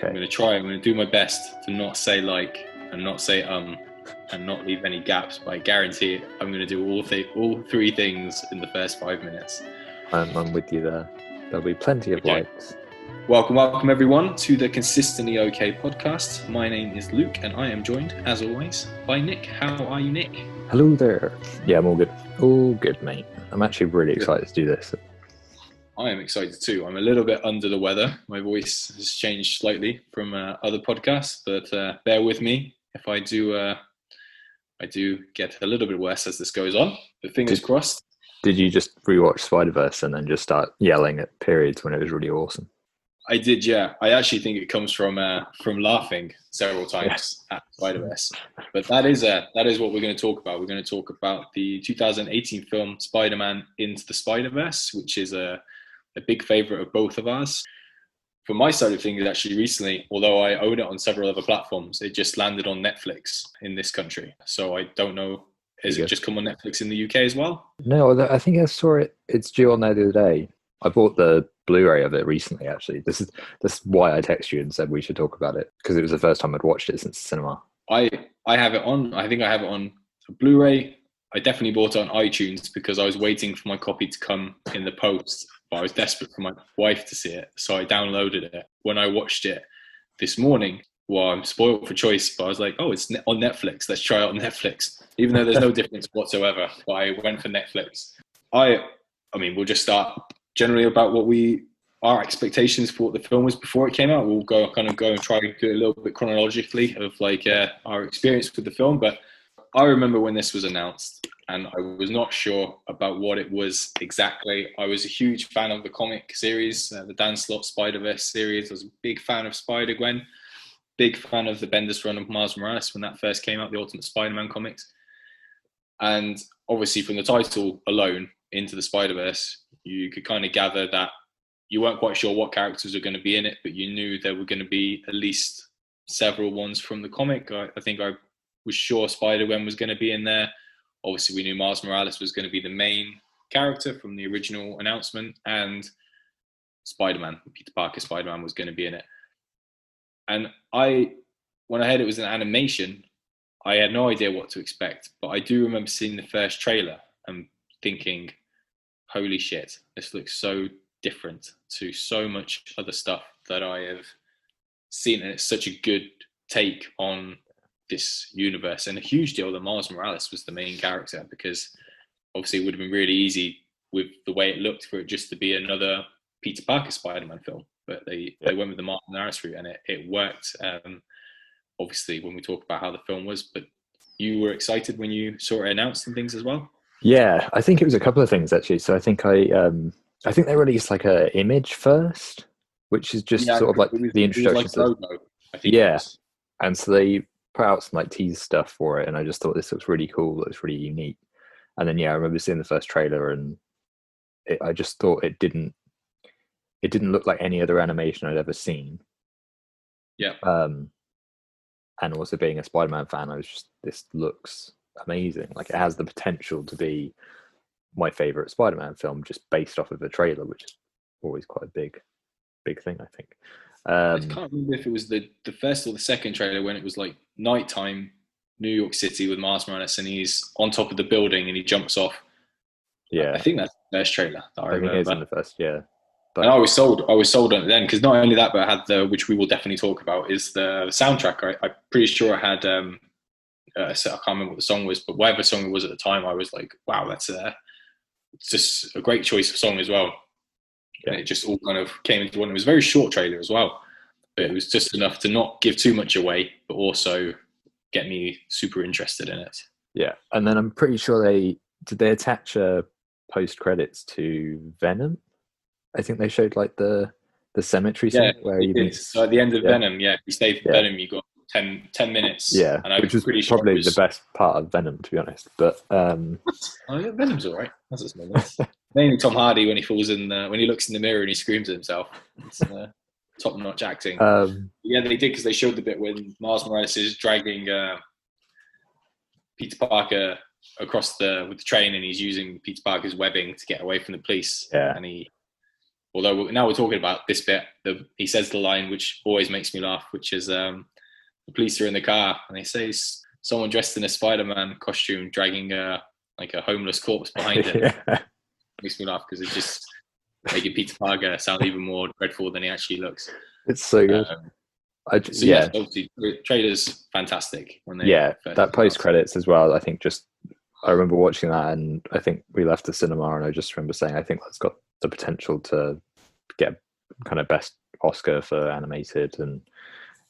Okay. I'm going to do my best to not say like and not say and not leave any gaps, but I guarantee it, I'm going to do all three things in the first 5 minutes. I'm with you there. There'll be plenty of likes. Welcome everyone to the Consistently OK podcast. My name is Luke and I am joined, as always, by Nick. How are you, Nick? Hello there. Yeah, I'm all good. All good, mate. I'm actually really excited to do this. I am excited too. I'm a little bit under the weather. My voice has changed slightly from other podcasts, but bear with me if I do get a little bit worse as this goes on. But fingers crossed. Did you just rewatch SpiderVerse and then just start yelling at periods when it was really awesome? I did, yeah. I actually think it comes from laughing several times at SpiderVerse. But that is what we're going to talk about. We're going to talk about the 2018 film Spider-Man Into the Spider-Verse, which is a big favourite of both of ours. For my side of things, actually recently, although I own it on several other platforms, it just landed on Netflix in this country. So I don't know, has it just come on Netflix in the UK as well? No, I think I saw it. It's due on there the other day. I bought the Blu-ray of it recently, actually. This is why I texted you and said we should talk about it, because it was the first time I'd watched it since the cinema. I have it on. I think I have it on Blu-ray. I definitely bought it on iTunes because I was waiting for my copy to come in the post, but I was desperate for my wife to see it, so I downloaded it. When I watched it this morning, well, I'm spoiled for choice, but I was like, oh, it's on Netflix. Let's try it on Netflix, even though there's no difference whatsoever. But I went for Netflix. I mean, we'll just start generally about what our expectations for what the film was before it came out. We'll go and try to do it a little bit chronologically of our experience with the film. But I remember when this was announced and I was not sure about what it was exactly. I was a huge fan of the comic series, the Dan Slott SpiderVerse series. I was a big fan of SpiderGwen, big fan of the Bendis run of Miles Morales when that first came out, the Ultimate Spider-Man comics. And obviously from the title alone, Into the Spider-Verse, you could kind of gather that you weren't quite sure what characters are going to be in it, but you knew there were going to be at least several ones from the comic. I think I was sure Spider-Gwen was going to be in there. Obviously, we knew Miles Morales was going to be the main character from the original announcement, and Spider-Man, Peter Parker Spider-Man, was going to be in it. And when I heard it was an animation, I had no idea what to expect, but I do remember seeing the first trailer and thinking, holy shit, this looks so different to so much other stuff that I have seen, and it's such a good take on this universe, and a huge deal that Miles Morales was the main character, because obviously it would have been really easy with the way it looked for it just to be another Peter Parker Spider-Man film, but they went with the Miles Morales route and it worked. Obviously when we talk about how the film was, but you were excited when you saw it announced and things as well? Yeah, I think it was a couple of things actually. So I think they released like an image first, which is just sort of like the introduction to logo, I think. And so they put out some like tease stuff for it, and I just thought this looks really cool. It looks really unique. And then I remember seeing the first trailer, and I just thought it didn't look like any other animation I'd ever seen. Yeah. And also being a Spider-Man fan, I was just, this looks amazing. Like it has the potential to be my favorite Spider-Man film just based off of a trailer, which is always quite a big thing, I think. I can't remember if it was the first or the second trailer when it was like nighttime, New York City with Miles Morales, and he's on top of the building and he jumps off. Yeah, I think that's the first trailer that I remember. It is in the first, yeah. But, and I was sold on it then, because not only that, but I had which we will definitely talk about, is the soundtrack. I'm pretty sure I had I can't remember what the song was, but whatever song it was at the time, I was like, wow, that's it's just a great choice of song as well. Yeah. And it just all kind of came into one. It was a very short trailer as well, but it was just enough to not give too much away, but also get me super interested in it. Yeah, and then I'm pretty sure they attach post credits to Venom. I think they showed like the Symmetry scene where he meets. So at the end of Venom, if you stayed for Venom, you got 10 minutes. Yeah, and which was probably the best part of Venom, to be honest. But Venom's all right. That's a small list. Mainly Tom Hardy when he falls in, when he looks in the mirror and he screams at himself. It's top-notch acting. They did, because they showed the bit when Miles Morales is dragging Peter Parker across with the train, and he's using Peter Parker's webbing to get away from the police. Yeah. And he although now we're talking about this bit, he says the line which always makes me laugh, which is the police are in the car and they say someone dressed in a Spider-Man costume dragging like a homeless corpse behind it. Yeah. Makes me laugh because it's just making Peter Parker sound even more dreadful than he actually looks. It's so good. Yes, obviously, the trailer's fantastic. When they that post credits as well. I think I remember watching that, and I think we left the cinema, and I just remember saying, I think that's got the potential to get kind of best Oscar for animated, and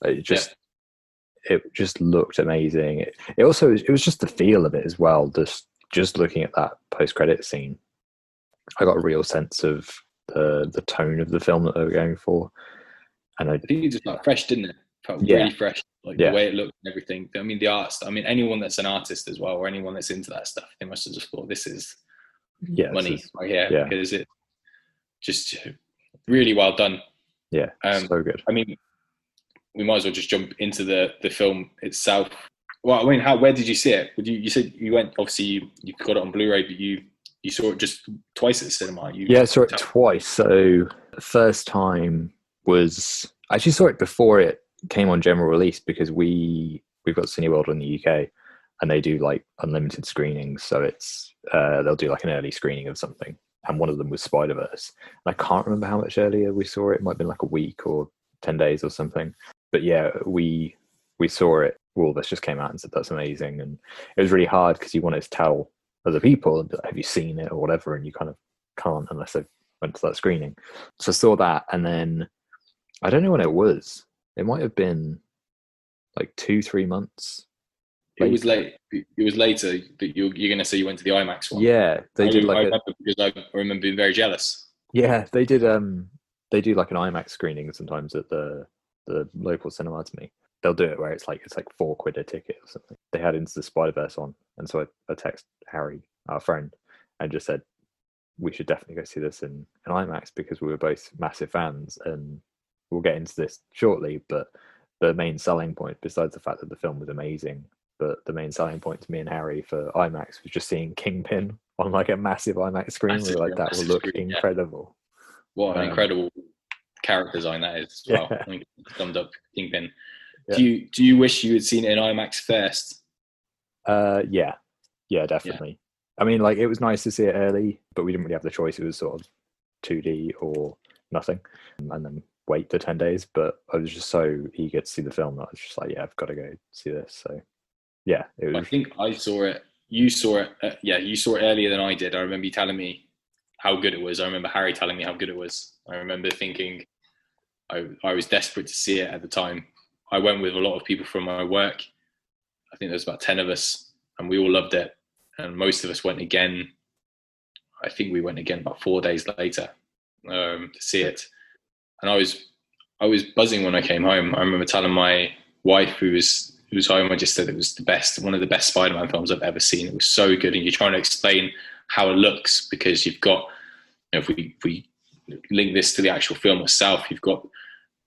it just looked amazing. It was just the feel of it as well. Just looking at that post credit scene, I got a real sense of the tone of the film that they were going for. And I think it just felt fresh, didn't it? Felt really fresh, like the way it looked and everything. I mean, the arts. I mean, anyone that's an artist as well, or anyone that's into that stuff, they must have just thought this is money right here, because it just really well done. Yeah, so good. I mean, we might as well just jump into the film itself. Well, I mean, where did you see it? You said you went. Obviously, you got it on Blu-ray, but you saw it just twice at the cinema. I saw it twice. So the first time was, I actually saw it before it came on general release, because we've got Cineworld in the UK and they do like unlimited screenings. So it's they'll do like an early screening of something, and one of them was SpiderVerse. And I can't remember how much earlier we saw it. It might have been like a week or 10 days or something. But yeah, we saw it. All of us just came out and said that's amazing, and it was really hard because you wanted to tell other people, have you seen it or whatever, and you kind of can't unless they went to that screening. So I saw that, and then I don't know when it was. It might have been like 2-3 months. It was late. It was later that you're going to say you went to the IMAX one. Yeah, they did. I remember being very jealous. Yeah, they did. They do like an IMAX screening sometimes at the local cinema to me. They'll do it where it's like £4 a ticket or something. They had Into the Spider-Verse on, and so I texted Harry, our friend, and just said we should definitely go see this in IMAX, because we were both massive fans, and we'll get into this shortly. But the main selling point, besides the fact that the film was amazing, but the main selling point to me and Harry for IMAX was just seeing Kingpin on like a massive IMAX screen. We were like, that will look incredible. What an incredible character design that is as well. I think it's summed up Kingpin. Yeah. Do you wish you had seen it in IMAX first? Yeah, definitely. Yeah. I mean, like, it was nice to see it early, but we didn't really have the choice. It was sort of 2D or nothing, and then wait the 10 days. But I was just so eager to see the film that I was just like, I've got to go see this. So yeah, it was. I think I saw it. You saw it. You saw it earlier than I did. I remember you telling me how good it was. I remember Harry telling me how good it was. I remember thinking I was desperate to see it at the time. I went with a lot of people from my work. I think there was about 10 of us, and we all loved it. And most of us went again. I think we went again about 4 days later to see it. And I was buzzing when I came home. I remember telling my wife, who was home, I just said it was one of the best Spider-Man films I've ever seen. It was so good. And you're trying to explain how it looks, because you've got, if we link this to the actual film itself, you've got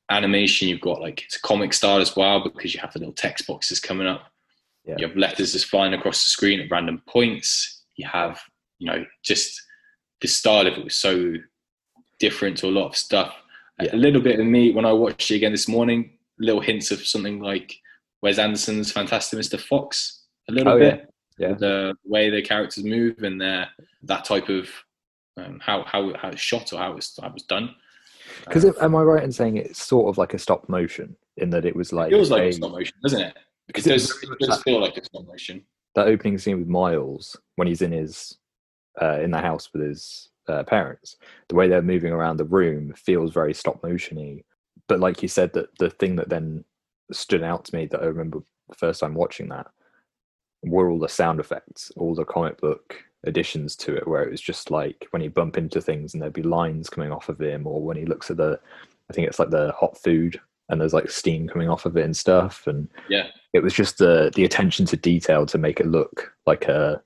animation, you've got like, it's a comic style as well, because you have the little text boxes coming up. Yeah. You have letters just flying across the screen at random points. You have, just the style of it was so different to a lot of stuff. Yeah. A little bit of me, when I watched it again this morning, little hints of something like Wes Anderson's Fantastic Mr. Fox, a little bit. Yeah. The way the characters move and that type of how it's shot, or how it was done. Because am I right in saying it's sort of like a stop motion, in that it was like, it feels like a stop motion, doesn't it? It does feel like a stop motion. That opening scene with Miles when he's in his in the house with his parents, the way they're moving around the room feels very stop motion-y. But like you said, that the thing that then stood out to me that I remember the first time watching that were all the sound effects, all the comic book additions to it, where it was just like when he bump into things and there'd be lines coming off of him, or when he looks at I think it's like the hot food and there's like steam coming off of it and stuff. And it was just the attention to detail to make it look like a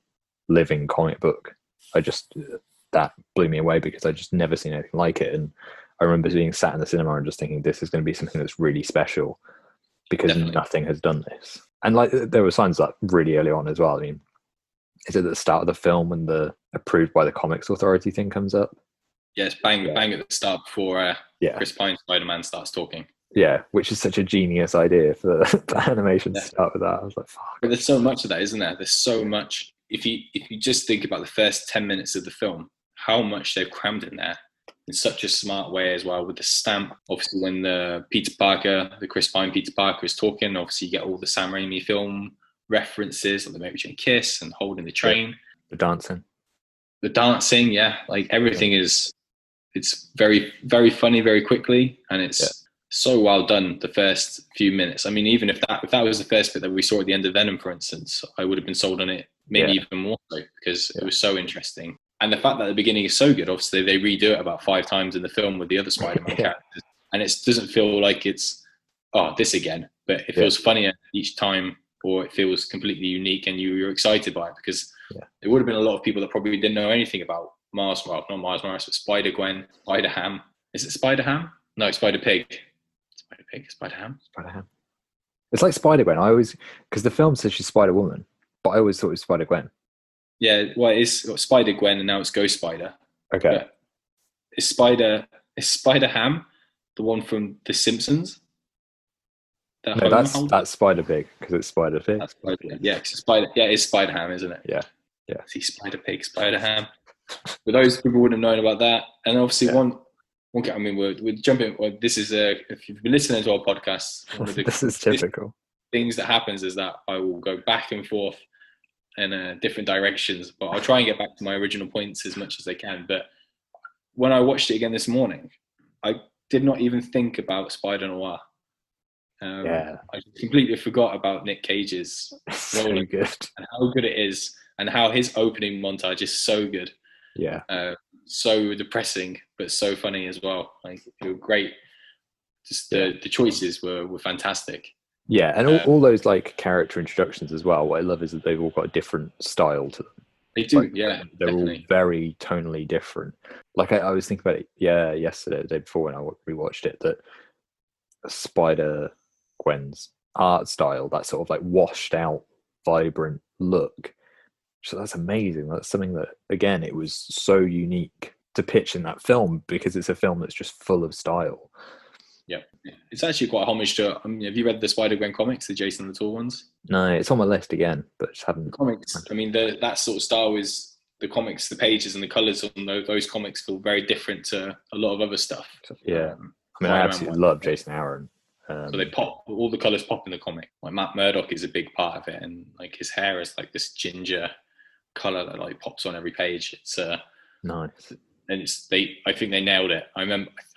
living comic book. That blew me away, because I just never seen anything like it. And I remember being sat in the cinema and just thinking, this is going to be something that's really special, because nothing has done this. And like, there were signs of that really early on as well. I mean, is it at the start of the film when the approved by the Comics Authority thing comes up? Yes, bang at the start before Chris Pine's Spider-Man starts talking. Yeah, which is such a genius idea for the animation to start with that. I was like, fuck. But there's so much of that, isn't there? There's so much. If you just think about the first 10 minutes of the film, how much they've crammed in there in such a smart way as well, with the stamp. Obviously, when the Chris Pine Peter Parker is talking, obviously you get all the Sam Raimi film references, like the Mary Jane kiss and holding the train. The dancing, yeah. Like everything is, it's very, very funny very quickly, and it's so well done the first few minutes. I mean, even if that was the first bit that we saw at the end of Venom, for instance, I would have been sold on it maybe even more so, because it was so interesting. And the fact that the beginning is so good, obviously they redo it about 5 times in the film with the other Spider-Man characters, and it doesn't feel like it's this again, but it feels funnier each time, or it feels completely unique, and you're excited by it, because there would have been a lot of people that probably didn't know anything about not Miles Morales, but Spider-Gwen, Spider-Ham. Is it Spider-Ham? No, Spider-Pig. Spider-Pig, Spider-Ham. Spider-Ham. It's like Spider-Gwen. Because the film says she's Spider-Woman, but I always thought it was Spider-Gwen. Yeah, well, it's Spider-Gwen, and now it's Ghost Spider. Okay. But is Spider-Ham the one from The Simpsons? No, that's Spider-Pig, because it's Spider-Pig. That's Spider-Pig. Yeah, it's Spider-Ham, isn't it? Yeah. See, Spider-Pig, Spider-Ham. But those people wouldn't have known about that. And obviously I mean, we're jumping. This is if you've been listening to our podcast, this is typical. Things that happens is that I will go back and forth in different directions, but I'll try and get back to my original points as much as I can. But when I watched it again this morning, I did not even think about Spider-Noir. I completely forgot about Nick Cage's role and how good it is, and how his opening montage is so good. Yeah. So depressing, but so funny as well. Like, they were great. Just the choices were fantastic. Yeah, and all those like character introductions as well. What I love is that they've all got a different style to them. They do, like, they're definitely all very tonally different. Like I was thinking about it, yesterday, the day before when I rewatched it, that Spider-Gwen's art style, that sort of like washed out, vibrant look. So that's amazing. That's something that, again, it was so unique to pitch in that film, because it's a film that's just full of style. Yeah, it's actually quite a homage to. I mean, have you read the SpiderGwen comics, the Jason the Tall ones? No, it's on my list again, but I just haven't. The comics. I mean, that sort of style is the comics, the pages and the colours on those comics feel very different to a lot of other stuff. Yeah, I mean, I absolutely love Jason Aaron. So they pop, all the colours pop in the comic. Like Matt Murdock is a big part of it, and like his hair is like this ginger colour that like pops on every page. It's nice, and I think they nailed it. I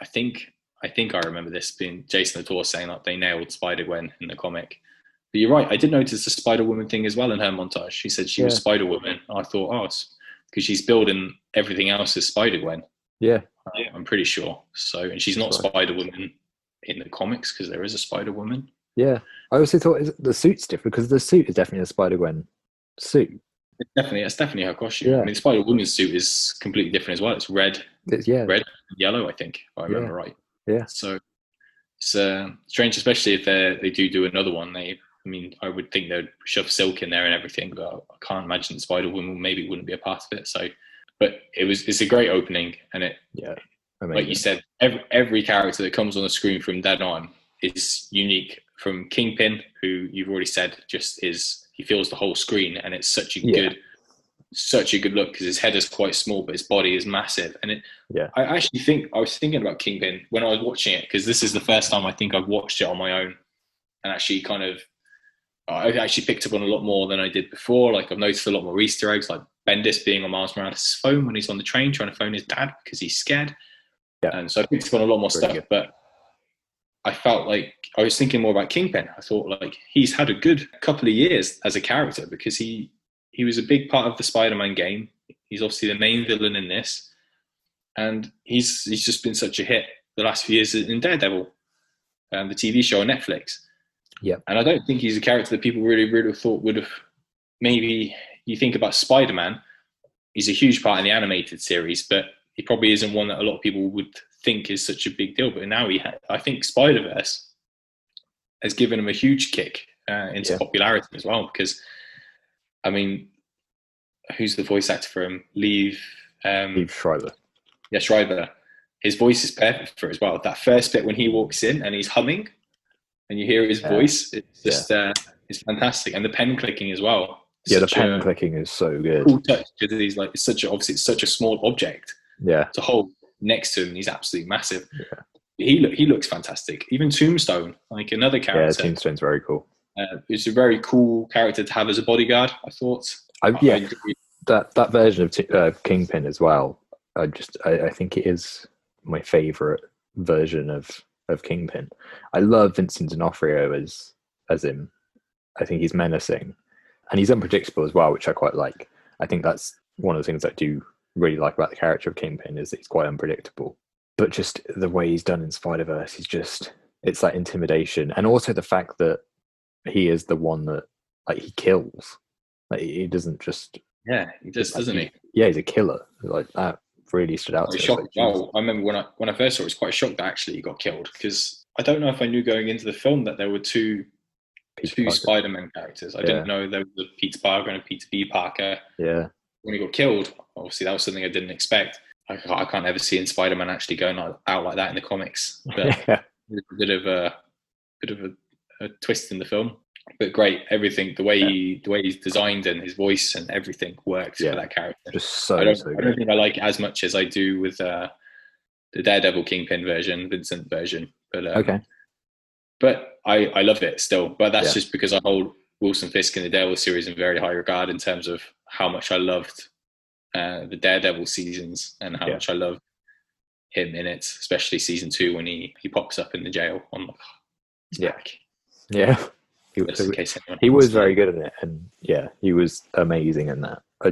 think I remember this being Jason the Tall saying that they nailed Spider-Gwen in the comic. But you're right, I did notice the Spider-Woman thing as well in her montage. She said she was Spider-Woman. I thought, it's because she's building everything else as Spider-Gwen. Yeah. I'm pretty sure. So, and she's not Spider-Woman in the comics, because there is a Spider-Woman. Yeah. I also thought the suit's different, because the suit is definitely a Spider-Gwen suit. It's definitely her costume. Yeah. I mean, Spider-Woman's suit is completely different as well. It's red. Red, yellow, I think, if I remember right. Yeah. So it's strange, especially if they do another one. I would think they'd shove Silk in there and everything, but I can't imagine Spider-Woman maybe wouldn't be a part of it. So, but it's a great opening, and like you said, every character that comes on the screen from then on is unique. From Kingpin, who you've already said he fills the whole screen, and it's such a good look, because his head is quite small, but his body is massive. And I actually think I was thinking about Kingpin when I was watching it, because this is the first time I think I've watched it on my own, and actually I actually picked up on a lot more than I did before. Like, I've noticed a lot more Easter eggs, like Bendis being on Miles Morales' phone when he's on the train trying to phone his dad because he's scared. Yeah. And so I picked up on a lot more stuff, but I felt like I was thinking more about Kingpin. I thought, like, he's had a good couple of years as a character, because he was a big part of the Spider-Man game. He's obviously the main villain in this, and he's just been such a hit the last few years in Daredevil, the TV show on Netflix. Yeah, and I don't think he's a character that people really, really thought would have. Maybe you think about Spider-Man, he's a huge part in the animated series, but he probably isn't one that a lot of people would think is such a big deal. But now I think SpiderVerse has given him a huge kick into popularity as well, because, I mean, who's the voice actor for him? Liev Schreiber. Yes, Driver. His voice is perfect for it as well. That first bit when he walks in and he's humming, and you hear his voice, it's just it's fantastic. And the pen clicking as well. The pen clicking is so good. Cool touch, because he's like it's such a small object. Yeah. To hold next to him, he's absolutely massive. Yeah. He looks fantastic. Even Tombstone, like another character. Yeah, Tombstone's very cool. It's a very cool character to have as a bodyguard, I thought. That version of Kingpin as well. I think it is my favourite version of Kingpin. I love Vincent D'Onofrio as him. I think he's menacing, and he's unpredictable as well, which I quite like. I think that's one of the things I do really like about the character of Kingpin, is that he's quite unpredictable. But just the way he's done in SpiderVerse, it's that intimidation, and also the fact that he is the one that he kills. Like, he doesn't just he does, doesn't he? Yeah, he's a killer. Like, that really stood out. I remember when I first saw it, I was quite shocked that actually he got killed, because I don't know if I knew going into the film that there were two Spider-Man characters. I didn't know there was a Peter Parker and a Peter B. Parker. Yeah. When he got killed, obviously that was something I didn't expect. I can't ever see in Spider-Man actually going out like that in the comics. But it's a bit of a twist in the film. But great, everything, the way he's designed and his voice and everything works for that character. Just I don't think I like it as much as I do with the Daredevil Kingpin version, Vincent version. But but I love it still. But that's just because I hold Wilson Fisk in the Daredevil series in very high regard in terms of how much I loved the Daredevil seasons and how much I love him in it, especially season 2 when he pops up in the jail. I'm like, he's back. Yeah. He was very good in it, and he was amazing in that. I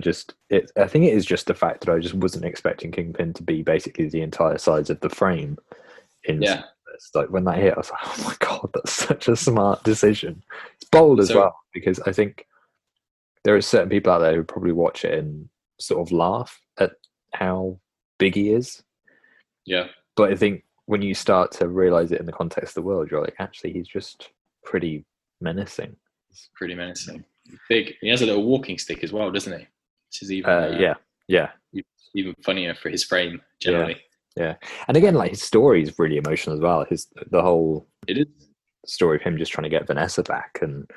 think it is just the fact that I just wasn't expecting Kingpin to be basically the entire size of the frame. Like, when that hit, I was like, oh my god, that's such a smart decision. It's bold as well, because I think there are certain people out there who probably watch it and sort of laugh at how big he is. Yeah. But I think when you start to realize it in the context of the world, you're like, actually, he's just pretty menacing. He's pretty menacing. Big. He has a little walking stick as well, doesn't he? Which is even even funnier for his frame generally. Yeah. And again, like, his story is really emotional as well. The whole story of him just trying to get Vanessa back, and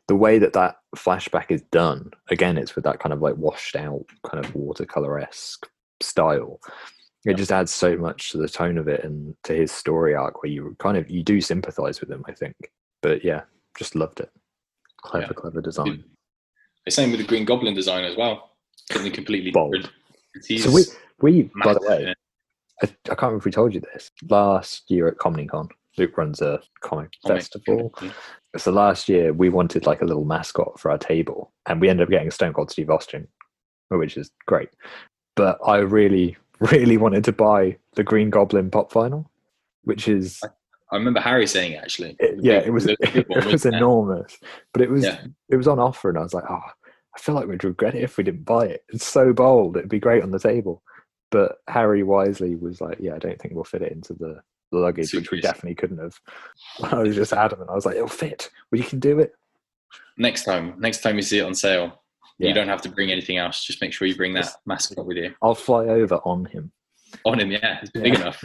the way that flashback is done, again, it's with that kind of like washed out kind of watercolor-esque style. It just adds so much to the tone of it and to his story arc, where you do sympathize with him, I think. But just loved it. Clever design. The same with the Green Goblin design as well. Something completely bold. So we by the way, I can't remember if we told you this. Last year at Comic-Con, Luke runs a comic festival. So last year we wanted like a little mascot for our table, and we ended up getting Stone Cold Steve Austin, which is great. But I really, really wanted to buy the Green Goblin pop vinyl, which is... I remember Harry saying it, actually. It was enormous. But it was on offer, and I was like, oh, I feel like we'd regret it if we didn't buy it. It's so bold. It'd be great on the table. But Harry wisely was like, I don't think we'll fit it into the luggage, which we definitely couldn't have. I was just adamant. I was like, it'll fit. Well, you can do it. Next time you see it on sale, you don't have to bring anything else. Just make sure you bring that mascot with you. I'll fly over on him. On him, it's big enough.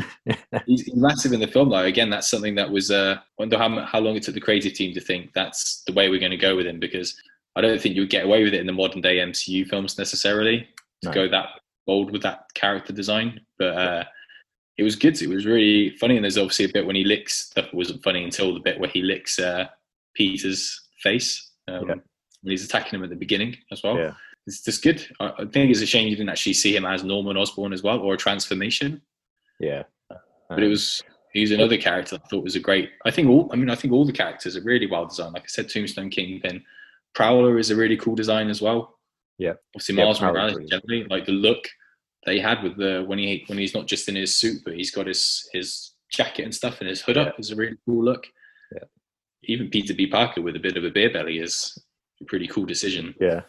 He's massive in the film, though. Again, that's something that was... I wonder how long it took the creative team to think that's the way we're going to go with him, because I don't think you would get away with it in the modern day MCU films necessarily, to go that bold with that character design. But it was good. It was really funny, and there's obviously a bit when he licks... That wasn't funny until the bit where he licks Peter's face when he's attacking him at the beginning as well. Yeah. It's just good. I think it's a shame you didn't actually see him as Norman Osborn as well, or a transformation. Yeah. But he's another character I thought was a great... I think all the characters are really well designed. Like I said, Tombstone, Kingpin. Prowler is a really cool design as well. Yeah. Obviously, Miles Morales, generally, like the look they had with when he's not just in his suit, but he's got his jacket and stuff and his hood up is a really cool look. Yeah. Even Peter B. Parker with a bit of a beer belly is a pretty cool decision. Yeah.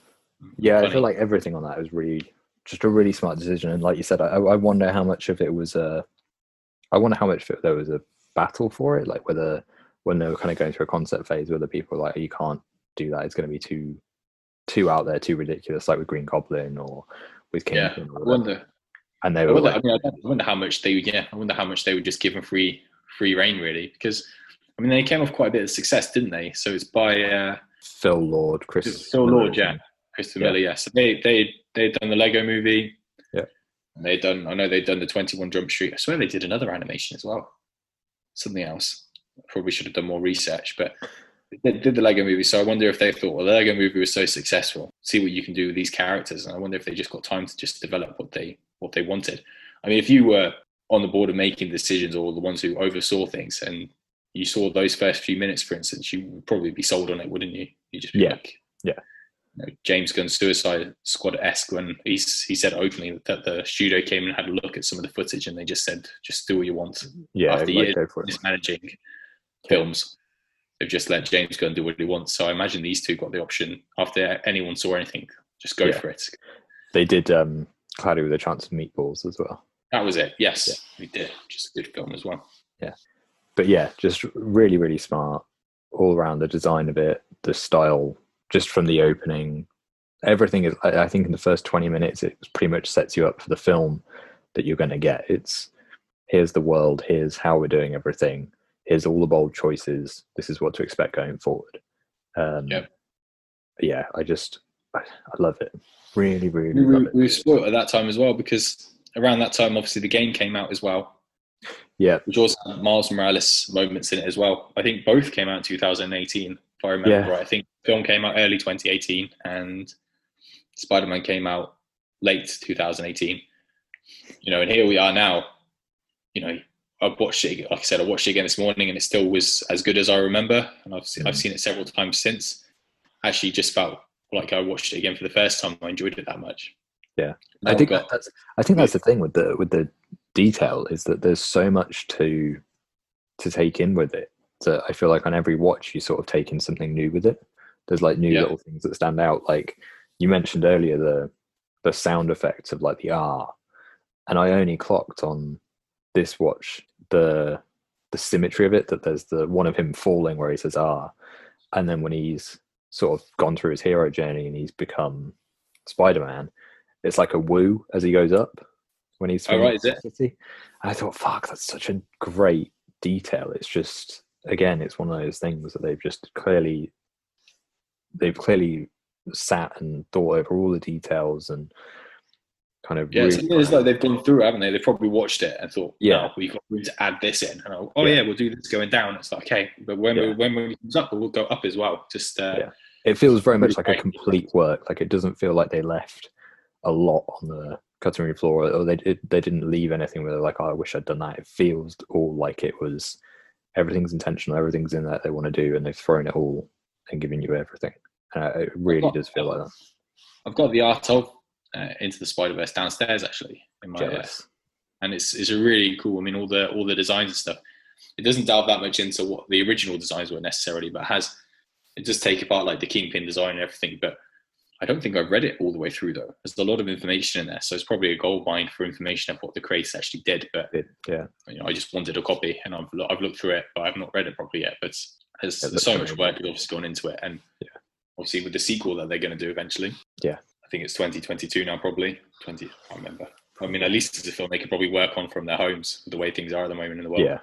Yeah, funny. I feel like everything on that was really just a really smart decision. And like you said, I wonder how much of it was there was a battle for it, like whether when they were kind of going through a concept phase, whether people were like, you can't do that, it's going to be too out there, too ridiculous, like with Green Goblin or with Kingpin. I wonder. And they I were wonder, like, I wonder how much they would. Yeah, I wonder how much they would just give them free reign, really, because I mean they came off quite a bit of success, didn't they? So it's by Phil Lord, Chris Phil Miller, Lord, yeah, Christopher Miller, yeah. So they'd done the Lego Movie. Yeah. And I know they'd done the 21 Jump Street. I swear they did another animation as well. Something else. I probably should have done more research, but they did the Lego Movie. So I wonder if they thought, well, the Lego Movie was so successful, see what you can do with these characters. And I wonder if they just got time to just develop what they wanted. I mean, if you were on the board of making decisions, or the ones who oversaw things, and you saw those first few minutes, for instance, you would probably be sold on it, wouldn't you? You'd just be like, yeah. You know, James Gunn's Suicide Squad-esque, when he said openly that the studio came and had a look at some of the footage, and they just said, just do what you want. Yeah, after like, years go for it. mismanaging films, they've just let James Gunn do what he wants. So I imagine these two got the option after anyone saw anything, just go for it. They did Cloudy with a Chance of Meatballs as well. That was it. Yes, we did. Just a good film as well. Yeah, but yeah, just really, really smart all around. The design of it, the style, just from the opening, everything is. I think in the first 20 minutes, it pretty much sets you up for the film that you're going to get. It's here's the world, here's how we're doing everything, here's all the bold choices. This is what to expect going forward. Yeah, I love it. Really, really love it. We were spoiled at that time as well, because around that time, obviously, the game came out as well. Yeah. Which also had Miles Morales moments in it as well. I think both came out in 2018, if I remember right. I think the film came out early 2018 and SpiderMan came out late 2018. You know, and here we are now. You know, I've watched it, like I said, I watched it again this morning and it still was as good as I remember. And I've seen it several times since. Actually just felt like I watched it again for the first time. I enjoyed it that much. Yeah. I think that's the thing with the detail, is that there's so much to take in with it. So I feel like on every watch you sort of take in something new with it. There's like new little things that stand out. Like you mentioned earlier, the sound effects of like the R, and I only clocked on this watch the symmetry of it, that there's the one of him falling where he says R, and then when he's sort of gone through his hero journey and he's become Spider-Man, it's like a woo as he goes up when he's right, is it? City. And I thought, fuck, that's such a great detail. It's just, again, it's one of those things that they've clearly sat and thought over all the details and kind of it's like they've gone through it, haven't they? They've probably watched it and thought, we've got room to add this in. And we'll do this going down. It's like, okay, but when it comes up, we'll go up as well. Just it feels very much like a complete work. Like it doesn't feel like they left a lot on the cutting room floor, or they didn't leave anything where they're like, oh, I wish I'd done that. It feels all like it was, everything's intentional, everything's in there they want to do, and they've thrown it all and given you everything. It really does feel like that. I've got the art of Into the SpiderVerse downstairs actually in my and it's a really cool. I mean, all the designs and stuff. It doesn't delve that much into what the original designs were necessarily, but it does take apart like the Kingpin design and everything. But I don't think I've read it all the way through though. There's a lot of information in there, so it's probably a gold mine for information of what the creators actually did. But I just wanted a copy, and I've looked through it, but I've not read it properly yet. But there's so much work obviously gone into it, and obviously with the sequel that they're going to do eventually. Yeah, I think it's 2022 now, probably 20. I can't remember. I mean, at least it's a film they could probably work on from their homes with the way things are at the moment in the world.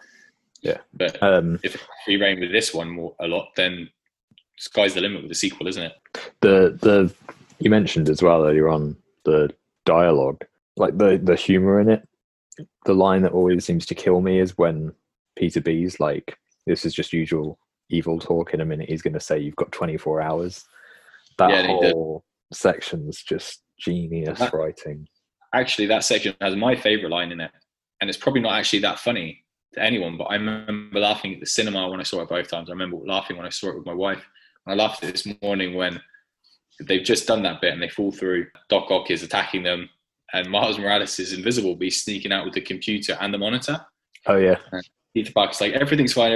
Yeah. But if it's free reign with this one a lot, then sky's the limit with the sequel, isn't it? The you mentioned as well earlier on the dialogue, like the humor in it. The line that always seems to kill me is when Peter B's like, "This is just usual evil talk. In a minute, he's going to say you've got 24 hours." That whole section's just genius writing. Actually, that section has my favourite line in it, and it's probably not actually that funny to anyone, but I remember laughing at the cinema when I saw it both times. I remember laughing when I saw it with my wife. I laughed at it this morning when they've just done that bit and they fall through. Doc Ock is attacking them and Miles Morales is invisible, but he's sneaking out with the computer and the monitor. Oh, yeah. And Peter Parker's like, everything's fine.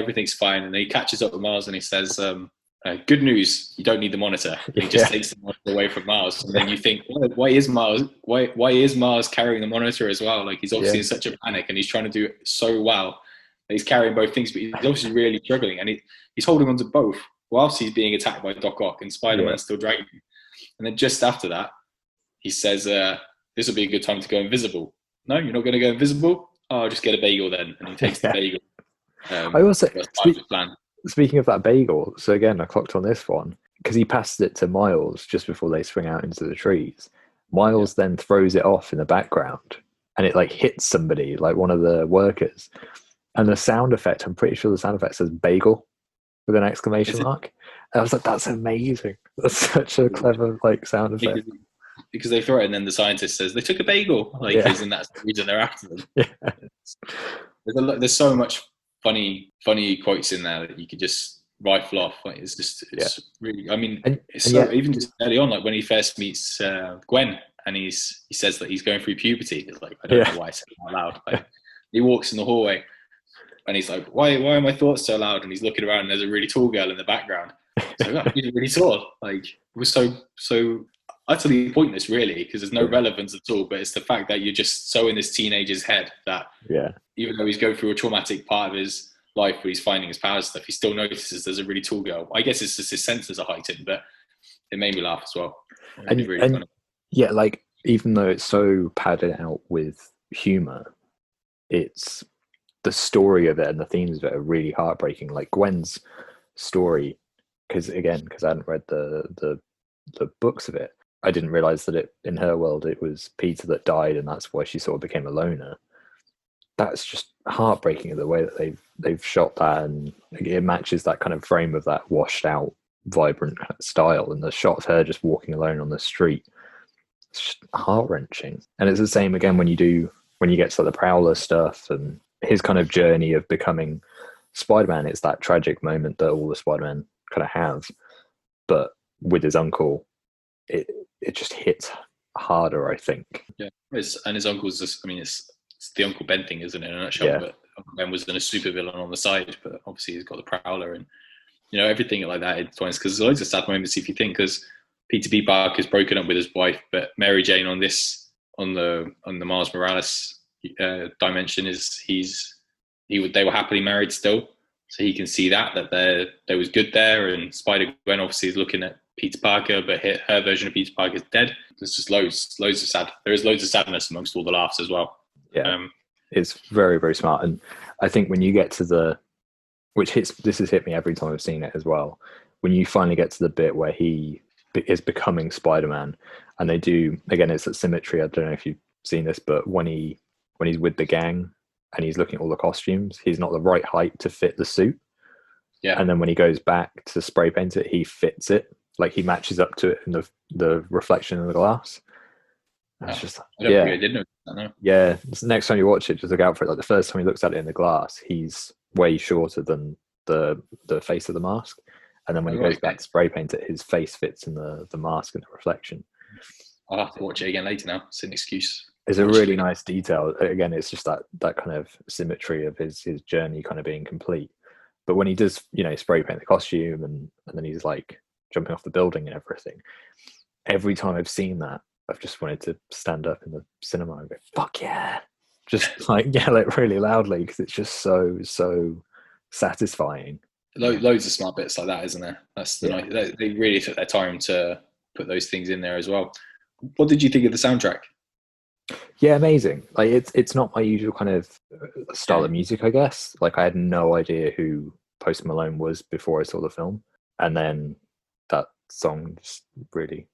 And then he catches up with Miles and he says, good news, you don't need the monitor. And he just takes the monitor away from Miles. And then you think, why is Miles carrying the monitor as well? Like, he's obviously in such a panic and he's trying to do it so well. He's carrying both things, but he's obviously really struggling. And he's holding on to both whilst he's being attacked by Doc Ock and Spider-Man's still dragging him. And then just after that, he says, this will be a good time to go invisible. no, you're not going to go invisible. Oh, I'll just get a bagel then, and he takes the bagel. I also That's part of his plan. speaking of that bagel. So again, I clocked on this one because he passes it to Miles just before they swing out into the trees. Miles then throws it off in the background, and it like hits somebody, like one of the workers. And the sound effect, I'm pretty sure the sound effect says bagel with an exclamation mark. And I was like, that's amazing. That's such a clever like sound effect. Because they throw it, and then the scientist says they took a bagel. Like, isn't that the reason they're after them? Yeah. There's so much funny quotes in there that you could just rifle off. Like, it's really. I mean, even just early on, like when he first meets Gwen, and he says that he's going through puberty. It's like, I don't know why I said it out loud. Like, he walks in the hallway, and he's like, why are my thoughts so loud? And he's looking around, and there's a really tall girl in the background. So like, he's really tall. Like, it was so utterly pointless, really, because there's no relevance at all. But it's the fact that you're just so in this teenager's head that even though he's going through a traumatic part of his life where he's finding his powers stuff, he still notices there's a really tall girl. I guess it's just his senses are heightened, but it made me laugh as well. And like, even though it's so padded out with humor, it's the story of it and the themes of it are really heartbreaking. Like Gwen's story, because I hadn't read the books of it, I didn't realize that in her world it was Peter that died, and that's why she sort of became a loner. That's just heartbreaking, the way that they've shot that, and it matches that kind of frame of that washed out, vibrant style, and the shot of her just walking alone on the street. It's just heart-wrenching. And it's the same again when you get to the Prowler stuff and his kind of journey of becoming Spider-Man. It's that tragic moment that all the Spider-Man kind of have, but with his uncle, it just hits harder, I think. Yeah, and his uncle's just, I mean, it's the Uncle Ben thing, isn't it, in a nutshell? Yeah. But Uncle Ben was then a supervillain on the side, but obviously he's got the Prowler, and everything like that intertwines, because there's loads of sad moments if you think, because Peter B. Parker's broken up with his wife, but Mary Jane on the Miles Morales dimension they were happily married still, so he can see that there was good there. And Spider-Gwen obviously is looking at Peter Parker, but her version of Peter Parker is dead. There's just loads of sad. There is loads of sadness amongst all the laughs as well. Yeah, it's very, very smart. And I think when you get to this has hit me every time I've seen it as well, when you finally get to the bit where he is becoming Spider-Man, and they do, again, it's at Symmetry. I don't know if you've seen this, but when he's with the gang and he's looking at all the costumes, he's not the right height to fit the suit. Yeah. And then when he goes back to spray paint it, he fits it. Like, he matches up to it in the reflection in the glass. That's just, I didn't know that, no. Yeah, next time you watch it, just look out for it. Like, the first time he looks at it in the glass, he's way shorter than the face of the mask. And then when he goes back to spray paint it, his face fits in the mask and the reflection. I'll have to watch it again later now. It's an excuse. It's a really nice detail. Again, it's just that kind of symmetry of his journey kind of being complete. But when he does, spray paint the costume and then he's like jumping off the building and everything, every time I've seen that, I've just wanted to stand up in the cinema and go, fuck yeah. Just like yell it really loudly, because it's just so satisfying. Loads of smart bits like that, isn't there? That's they really took their time to put those things in there as well. What did you think of the soundtrack? Yeah, amazing. Like, it's not my usual kind of style of music, I guess. Like, I had no idea who Post Malone was before I saw the film, and then that song just really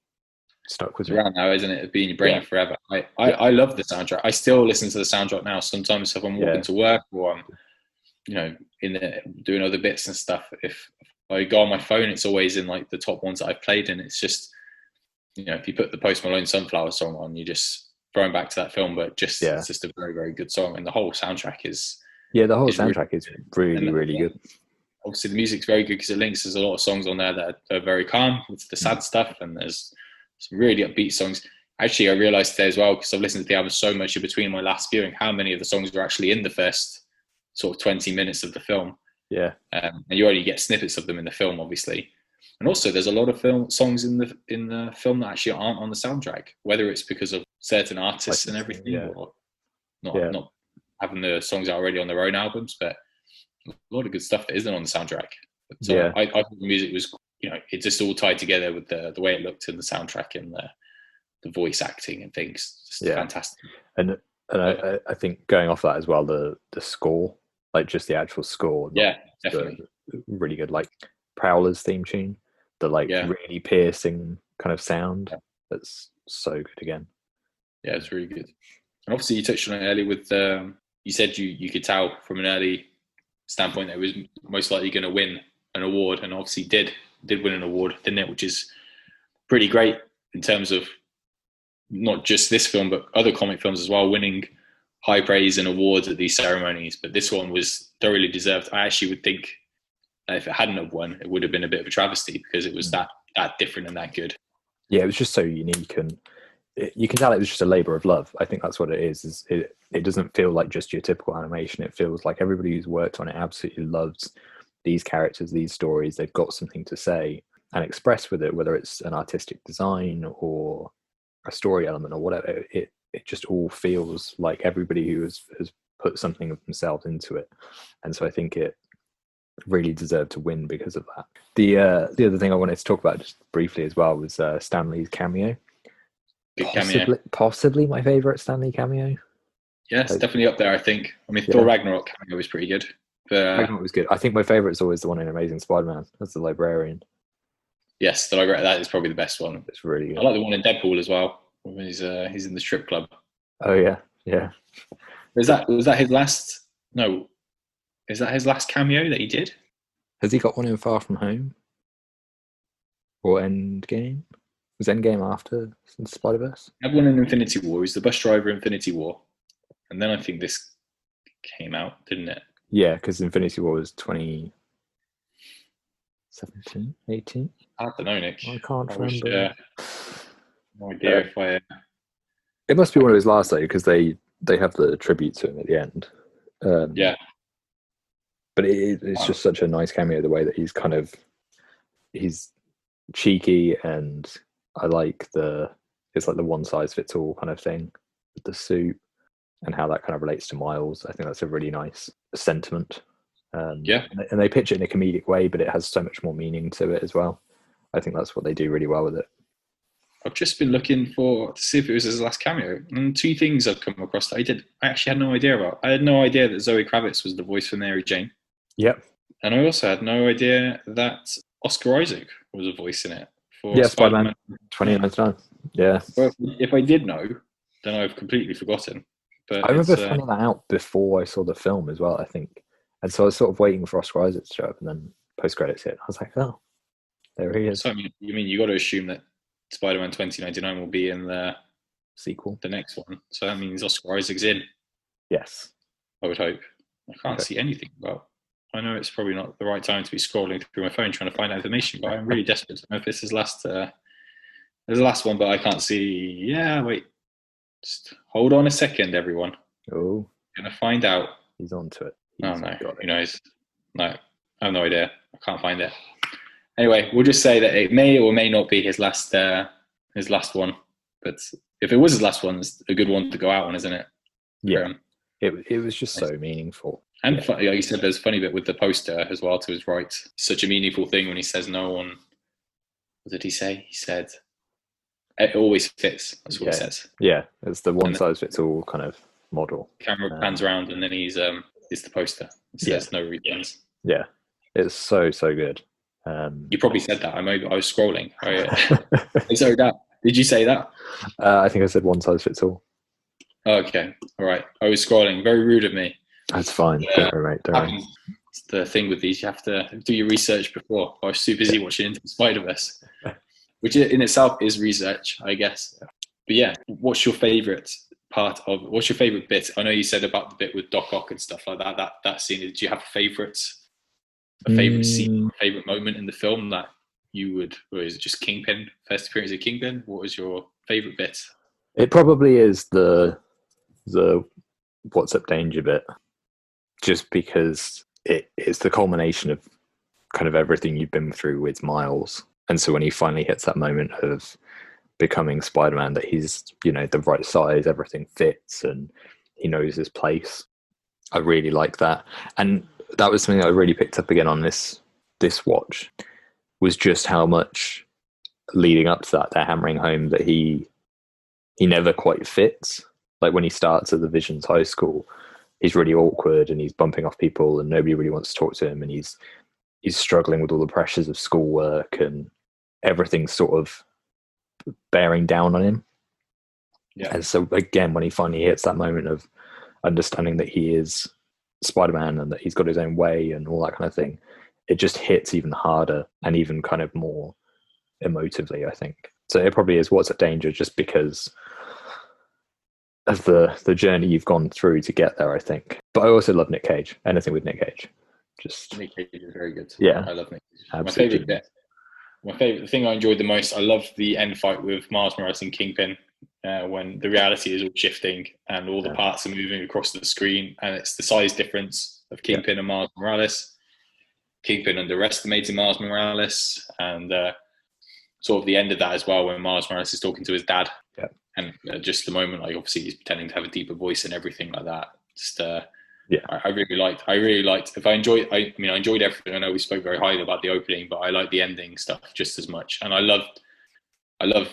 stuck with me. Around now, isn't it? It'll be in your brain forever. I love the soundtrack. I still listen to the soundtrack now. Sometimes if I'm walking to work, or I'm doing other bits and stuff, if I go on my phone, it's always in like the top ones that I've played, and it's just, if you put the Post Malone Sunflower song on, you just throwing back to that film. But it's just a very, very good song, and the whole soundtrack is really good. Obviously the music's very good because it links. There's a lot of songs on there that are very calm with the sad stuff, and there's some really upbeat songs. Actually, I realised today as well, because I've listened to the album so much in between my last viewing, how many of the songs are actually in the first sort of 20 minutes of the film. Yeah. And you only get snippets of them in the film, obviously. And also, there's a lot of songs in the film that actually aren't on the soundtrack, whether it's because of certain artists and everything, or not having the songs already on their own albums, but a lot of good stuff that isn't on the soundtrack. So I thought the music was, it just all tied together with the way it looked in the soundtrack and the voice acting and things. Just fantastic. And And I think going off that as well, the score, like just the actual score, Yeah, definitely. really good. Like Prowler's theme tune, the like Yeah, really piercing kind of sound. yeah, That's so good again. yeah, it's really good. And obviously, you touched on it earlier with you said you could tell from an early standpoint that it was most likely going to win an award, and obviously did win an award, didn't it? Which is pretty great in terms of not just this film but other comic films as well, winning high praise and awards at these ceremonies. But this one was thoroughly deserved. I actually would think that if it hadn't have won, it would have been a bit of a travesty because it was that different and that good. Yeah, it was just so unique, and you can tell it was just a labor of love. I think that's what it is it doesn't feel like just your typical animation. It feels like everybody who's worked on it absolutely loves these characters, these stories. They've got something to say and express with it, whether it's an artistic design or a story element or whatever. It just all feels like everybody who has put something of themselves into it. And so I think it really deserved to win because of that. The other thing I wanted to talk about just briefly as well was Stanley's cameo. Possibly my favorite Stanley cameo. Yeah, it's definitely up there, I think. I mean, Thor Ragnarok cameo was pretty good. But, Ragnarok was good. I think my favorite is always the one in Amazing Spider-Man. That's the librarian. Yes, the librarian, that is probably the best one. It's really good. I like the one in Deadpool as well. When he's in the strip club. Oh yeah, yeah. Was that his last? No, is that his last cameo that he did? Has he got one in Far From Home or Endgame? Was Endgame after SpiderVerse? I had one in Infinity War. He's the bus driver in Infinity War, and then I think this came out, didn't it? Yeah, because Infinity War was 2017, 18. I don't know, Nick. I can't remember. No idea if I. It must be one of his last though, because they have the tribute to him at the end. Yeah. But it's just such a nice cameo, the way that he's cheeky, and I like it's like the one size fits all kind of thing with the suit and how that kind of relates to Miles. I think that's a really nice sentiment. Yeah. And they pitch it in a comedic way, but it has so much more meaning to it as well. I think that's what they do really well with it. I've just been looking to see if it was his last cameo, and two things I've come across that I actually had no idea about. I had no idea that Zoe Kravitz was the voice for Mary Jane. Yep. And I also had no idea that Oscar Isaac was a voice in it for Spider-Man 2099. Yeah. Well, if I did know, then I've completely forgotten. But I remember finding that out before I saw the film as well, I think. And so I was sort of waiting for Oscar Isaac to show up, and then post-credits hit. I was like, oh, there he is. So, you got to assume that Spider-Man 2099 will be in the sequel, the next one. So that means Oscar Isaac's in. Yes. I would hope. I can't see anything about. I know it's probably not the right time to be scrolling through my phone trying to find out information, but I'm really desperate to know if this is last. There's the last one, but I can't see. Yeah, wait. Just hold on a second, everyone. Oh, I'm gonna find out. He's onto it. Oh no, who knows? No, I have no idea. I can't find it. Anyway, we'll just say that it may or may not be his last one. But if it was his last one, it's a good one to go out on, isn't it? Yeah. It was just so meaningful. And like you said, there's a funny bit with the poster as well to his right. Such a meaningful thing when he says no one. What did he say? He said, it always fits. That's what he says. Yeah, it's the one size fits all kind of model. Camera pans around and then it's the poster. It says no refunds. Yeah, it's so good. You probably said that. I was scrolling. Sorry, did you say that? I think I said one size fits all. Okay, all right. I was scrolling. Very rude of me. That's fine. Don't worry, mate. Don't worry. It's the thing with these. You have to do your research before. I was too busy watching Into the SpiderVerse, which in itself is research, I guess. But yeah, what's your favourite bit? I know you said about the bit with Doc Ock and stuff like that. That scene. Did you have a favourite scene, favourite moment in the film that you would, or is it just Kingpin, first appearance of Kingpin? What was your favourite bit? It probably is the What's Up Danger bit, just because it's the culmination of kind of everything you've been through with Miles. And so when he finally hits that moment of becoming Spider-Man, that he's, the right size, everything fits, and he knows his place. I really like that. And that was something I really picked up again on this watch, was just how much leading up to that, they're hammering home that he never quite fits. like when he starts at the Visions High School, he's really awkward and he's bumping off people and nobody really wants to talk to him, and he's struggling with all the pressures of schoolwork and everything's sort of bearing down on him. Yeah. And so again, when he finally hits that moment of understanding that he is Spider-Man and that he's got his own way and all that kind of thing, it just hits even harder and even kind of more emotively, I think. So it probably is What's at Danger, just because of the journey you've gone through to get there, I think. But I also love Nick Cage. Anything with Nick Cage. Just Nick Cage is very good. Yeah. I love Nick Cage. Absolutely. My favorite, the thing I enjoyed the most, I love the end fight with Miles Morales and Kingpin, when the reality is all shifting and all the parts are moving across the screen, and it's the size difference of Kingpin and Miles Morales. Kingpin underestimating Miles Morales, and sort of the end of that as well, when Miles Morales is talking to his dad, and just the moment, like obviously he's pretending to have a deeper voice and everything like that. Just I really liked. I enjoyed everything. I know we spoke very highly about the opening, but I like the ending stuff just as much. And I love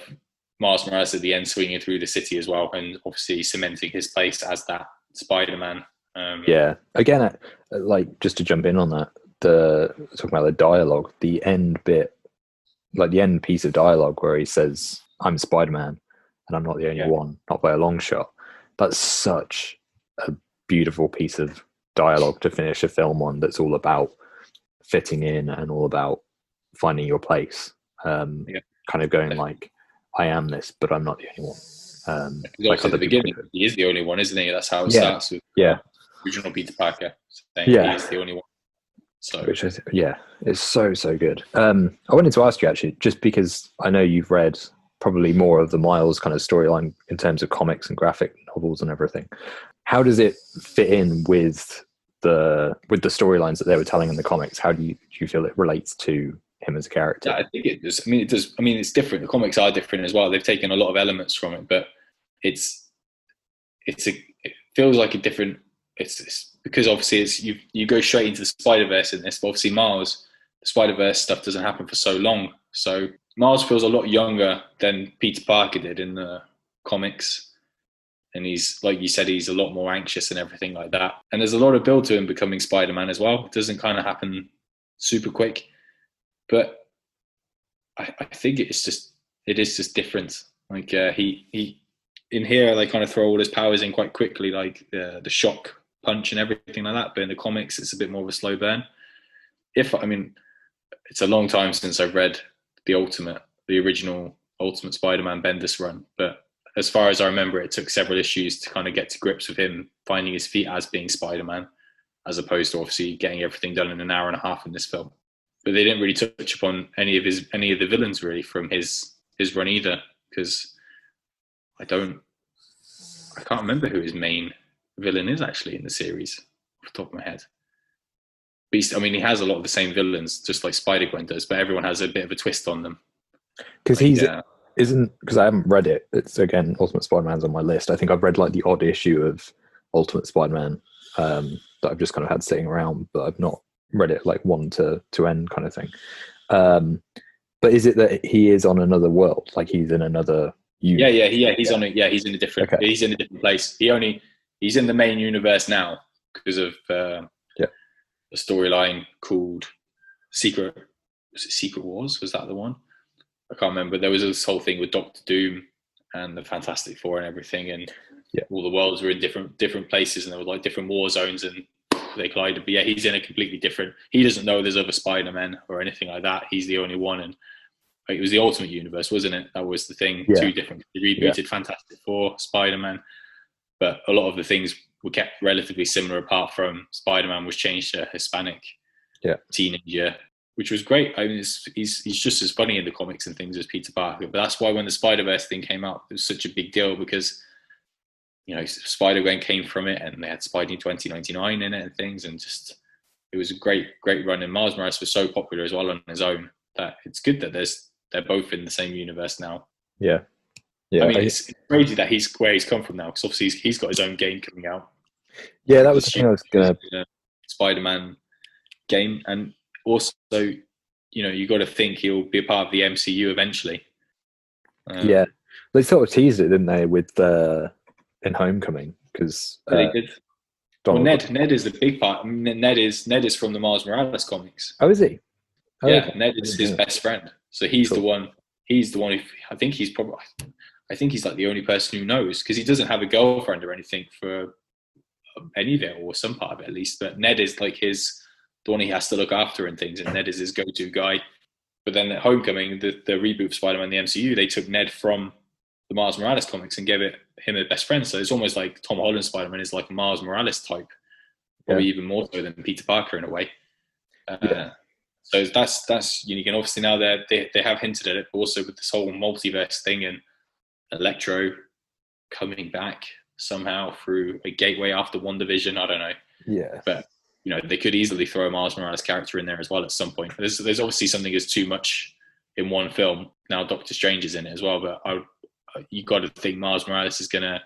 Miles Morales at the end swinging through the city as well, and obviously cementing his place as that Spider-Man. Again, like just to jump in on that, talking about the dialogue, the end bit, like the end piece of dialogue where he says, "I'm Spider-Man, and I'm not the only one, not by a long shot." That's such a beautiful piece of dialogue to finish a film on, that's all about fitting in and all about finding your place. Kind of going like, I am this, but I'm not the only one. Like at the beginning, he is the only one, isn't he? That's how it starts with original Peter Parker saying he is the only one. So, which is it's so good. I wanted to ask you actually, just because I know you've read probably more of the Miles kind of storyline in terms of comics and graphic novels and everything. How does it fit in with the storylines that they were telling in the comics? How do you feel it relates to him as a character? Yeah, I think it does. I mean, it's different. The comics are different as well. They've taken a lot of elements from it, but it feels like a different. It's because obviously you go straight into the Spider-Verse in this, but obviously Miles, the Spider-Verse stuff doesn't happen for so long. So Miles feels a lot younger than Peter Parker did in the comics. And he's, like you said, he's a lot more anxious and everything like that. And there's a lot of build to him becoming Spider-Man as well. It doesn't kind of happen super quick. But I think it is just different. Like he in here, they kind of throw all his powers in quite quickly, like the shock punch and everything like that. But in the comics, it's a bit more of a slow burn. It's a long time since I've read the original Ultimate Spider-Man Bendis run, but as far as I remember, it took several issues to kind of get to grips with him finding his feet as being Spider-Man, as opposed to obviously getting everything done in an hour and a half in this film. But they didn't really touch upon any of the villains really from his run either, because I can't remember who his main villain is actually in the series off the top of my head. He has a lot of the same villains, just like SpiderGwen does, but everyone has a bit of a twist on them. Because because I haven't read it. It's, again, Ultimate Spider-Man's on my list. I think I've read like the odd issue of Ultimate Spider-Man that I've just kind of had sitting around, but I've not read it like one to end kind of thing. But is it that he is on another world? Like he's in another universe? He's in a different he's in a different place. He's in the main universe now because of a storyline called Secret Wars. Was that the one? I can't remember. There was this whole thing with Doctor Doom and the Fantastic Four and everything, and all the worlds were in different places, and there were like different war zones, and they collided. But he's in a completely different. He doesn't know there's other Spider-Men or anything like that. He's the only one, and it was the Ultimate Universe, wasn't it? That was the thing. Two different. They rebooted Fantastic Four, Spider-Man, but a lot of the things were kept relatively similar, apart from Spider-Man was changed to Hispanic teenager, which was great. I mean, he's just as funny in the comics and things as Peter Parker. But that's why when the Spider-Verse thing came out, it was such a big deal, because SpiderGwen came from it, and they had Spidey 2099 in it and things, and just it was a great run. And Miles Morales was so popular as well on his own that it's good that they're both in the same universe now. Yeah. I mean, it's crazy that he's where he's come from now, because obviously he's got his own game coming out. Yeah, that was the thing I was gonna. Spider-Man game, and also, you got to think he'll be a part of the MCU eventually. They sort of teased it, didn't they, with in Homecoming because Really good. Well, Donald. Ned is the big part. I mean, Ned is from the Miles Morales comics. Oh, is he? Oh, Yeah, okay. Ned is his best friend. So he's the one. He's the one who I think he's probably. I think he's like the only person who knows because he doesn't have a girlfriend or anything for any of it or some part of it at least. But Ned is like the one he has to look after and things, and Ned is his go-to guy. But then at Homecoming, the reboot of Spider-Man, the MCU, they took Ned from the Miles Morales comics and gave him a best friend. So it's almost like Tom Holland's Spider-Man is like a Miles Morales type, or even more so than Peter Parker in a way. So that's unique. And obviously now they have hinted at it, but also with this whole multiverse thing and Electro coming back somehow through a gateway after WandaVision. I don't know. Yeah. But they could easily throw a Miles Morales character in there as well at some point. There's obviously something that's too much in one film. Now Doctor Strange is in it as well, but you got to think Miles Morales he's gonna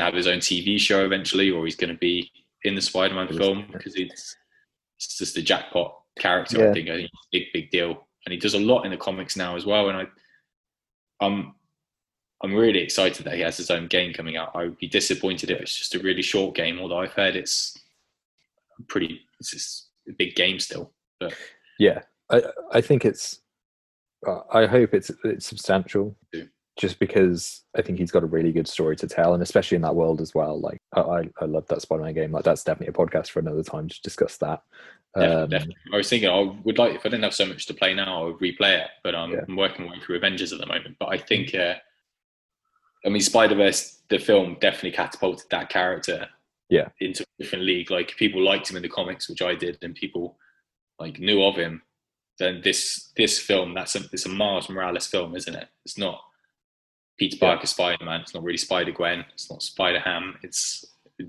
have his own TV show eventually, or he's gonna be in the Spider-Man film because it's just a jackpot character. Yeah. I think it's a big deal, and he does a lot in the comics now as well. And I'm really excited that he has his own game coming out. I would be disappointed if it's just a really short game, although I've heard it's just a big game still. But yeah, I think it's. I hope it's substantial. Yeah. Just because I think he's got a really good story to tell, and especially in that world as well. Like I love that Spider-Man game. Like that's definitely a podcast for another time to discuss that. Definitely. I was thinking I would like, if I didn't have so much to play now, I would replay it. But I'm working my way through Avengers at the moment. But I think, SpiderVerse, the film, definitely catapulted that character into a different league. Like people liked him in the comics, which I did, and people like knew of him. Then this film, it's a Miles Morales film, isn't it? It's not Peter Parker Spider-Man. It's not really SpiderGwen. It's not Spider-Ham. It's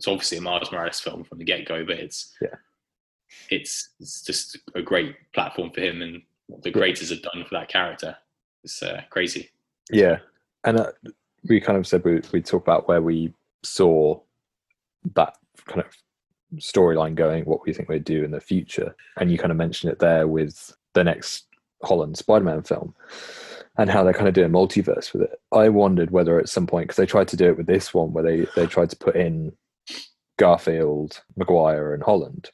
obviously a Miles Morales film from the get-go, but it's just a great platform for him, and what the creators have done for that character. It's crazy. Yeah, and we kind of said we'd talk about where we saw that kind of storyline going, what we think we'd do in the future, and you kind of mentioned it there with the next Holland Spider-Man film. And how they're kind of doing multiverse with it. I wondered whether at some point, because they tried to do it with this one, where they tried to put in Garfield, Maguire, and Holland.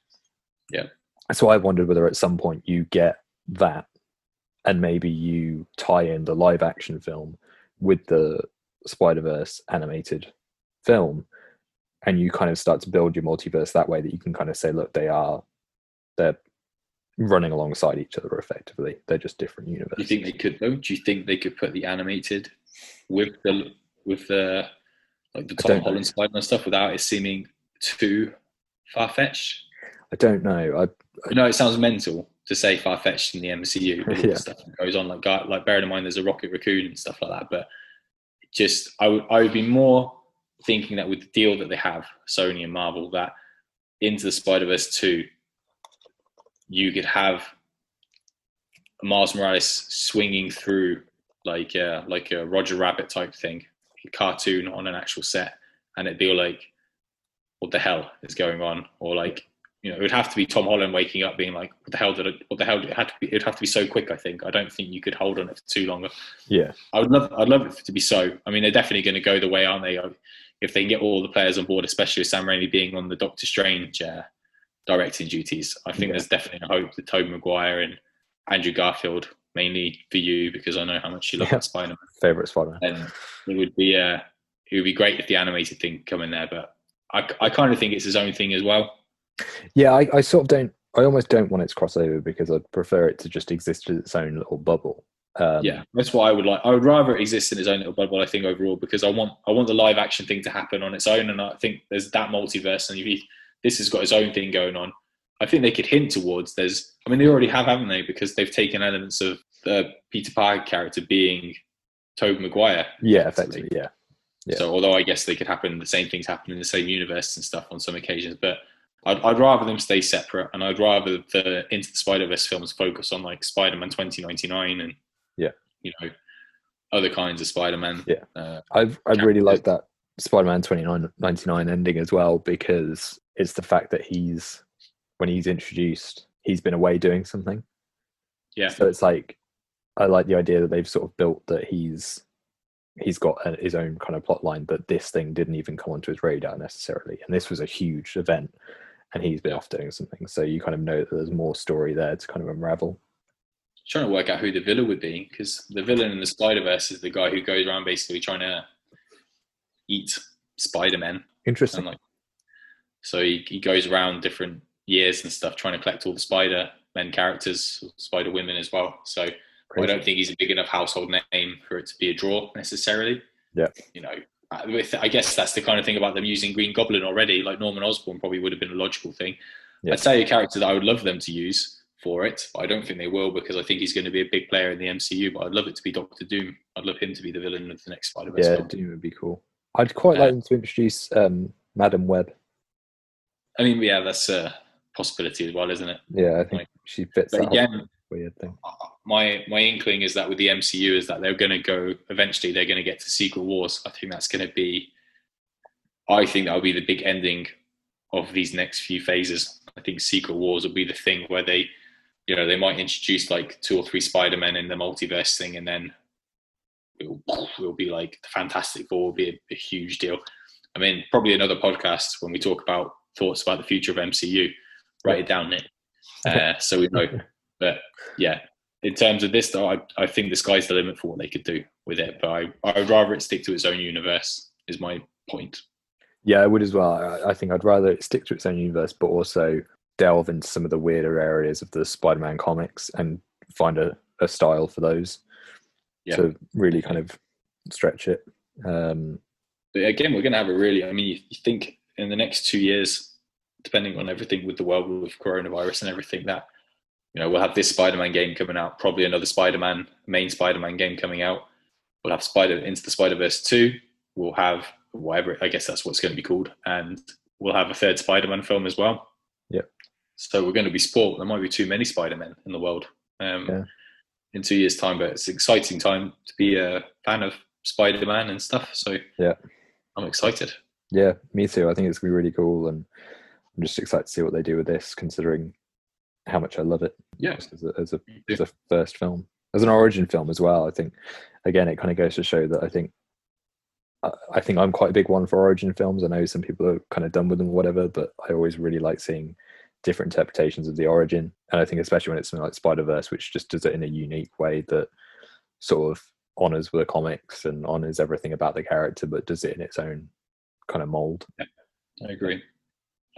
Yeah. So I wondered whether at some point you get that, and maybe you tie in the live action film with the Spider-Verse animated film, and you kind of start to build your multiverse that way, that you can kind of say, look, they're running alongside each other effectively. They're just different universes. Do you think they could though? Do you think they could put the animated with the Tom Holland Spider-Man stuff without it seeming too far-fetched? I don't know. I know it sounds mental to say far-fetched in the MCU, but all the stuff that goes on, like bearing in mind there's a Rocket Raccoon and stuff like that, but just I would be more thinking that with the deal that they have, Sony and Marvel, that into the Spider-Verse 2, you could have Miles Morales swinging through like a Roger Rabbit type thing, a cartoon on an actual set, and it'd be like, what the hell is going on? Or like, it would have to be Tom Holland waking up being like, what the hell did it have to be? It'd have to be so quick. I think. I don't think you could hold on it for too long. Yeah, I'd love it to be so. I mean, they're definitely going to go the way, aren't they? If they can get all the players on board, especially with Sam Raimi being on the Doctor Strange directing duties, I think there's definitely a hope that Tobey Maguire and Andrew Garfield, mainly for you because I know how much you love that Spider-Man. Favorite Spider-Man. And it would be great if the animated thing could come in there, but I kind of think it's his own thing as well. Yeah, I sort of don't. I almost don't want its crossover because I'd prefer it to just exist as its own little bubble. That's what I would like. I would rather it exist in its own little bubble, I think, overall, because I want the live action thing to happen on its own, and I think there's that multiverse, and this has got its own thing going on. I think they could hint towards they already have, haven't they? Because they've taken elements of the Peter Parker character being Tobey Maguire. Yeah, effectively, yeah. So although I guess they could happen, the same things happen in the same universe and stuff on some occasions, but I'd rather them stay separate, and I'd rather the Into the Spider-Verse films focus on like Spider-Man 2099 and other kinds of Spider-Man. Yeah, I'd really like that Spider-Man 2099 ending as well, because it's the fact that when he's introduced, he's been away doing something. Yeah. So it's like, I like the idea that they've sort of built that he's he's got his own kind of plot line, but this thing didn't even come onto his radar necessarily. And this was a huge event, and he's been off doing something. So you kind of know that there's more story there to kind of unravel. Trying to work out who the villain would be, because the villain in the SpiderVerse is the guy who goes around basically trying to eat Spider-Man. Interesting. And so he goes around different years and stuff trying to collect all the Spider-Men characters, Spider-Women as well. So crazy. I don't think he's a big enough household name for it to be a draw necessarily. Yeah. You know, I guess that's the kind of thing about them using Green Goblin already. Like Norman Osborn probably would have been a logical thing. Yeah. I'd say a character that I would love them to use for it, but I don't think they will, because I think he's going to be a big player in the MCU. But I'd love it to be Doctor Doom. I'd love him to be the villain of the next Spider-Verse film. Doom would be cool. I'd quite like them to introduce Madam Web. I mean, yeah, that's a possibility as well, isn't it? Yeah, I think she fits that again, weird thing. My inkling is that with the MCU is that they're going to go, eventually they're going to get to Secret Wars. I think that's going to be, I think that'll be the big ending of these next few phases. I think Secret Wars will be the thing where they, you know, they might introduce like 2 or 3 Spider-Men in the multiverse thing, and then it'll be like the Fantastic Four will be a huge deal. I mean, probably another podcast when we talk about thoughts about the future of MCU. Write it down, Nick, so we know. But yeah, in terms of this, though, I think the sky's the limit for what they could do with it. But I would rather it stick to its own universe, is my point. Yeah, I would as well. I think I'd rather it stick to its own universe, but also delve into some of the weirder areas of the Spider-Man comics and find a style for those to really kind of stretch it. But again, we're going to have a really, I mean, you think in the next 2 years, depending on everything with the world with coronavirus and everything, that, you know, we'll have this Spider-Man game coming out, probably another main Spider-Man game coming out. We'll have Into the Spider-Verse 2. We'll have whatever, I guess that's what's going to be called. And we'll have a third Spider-Man film as well. Yeah. So we're going to be spoiled. There might be too many Spider-Men in the world in 2 years' time, but it's an exciting time to be a fan of Spider-Man and stuff. So yeah, I'm excited. Yeah, me too. I think it's going to be really cool, and I'm just excited to see what they do with this, considering how much I love it. Yeah, as a first film, as an origin film as well. I think, again, it kind of goes to show that I think I'm quite a big one for origin films. I know some people are kind of done with them or whatever, but I always really like seeing different interpretations of the origin. And I think especially when it's something like Spider-Verse, which just does it in a unique way that sort of honors the comics and honors everything about the character, but does it in its own kind of mold. Yeah, I agree.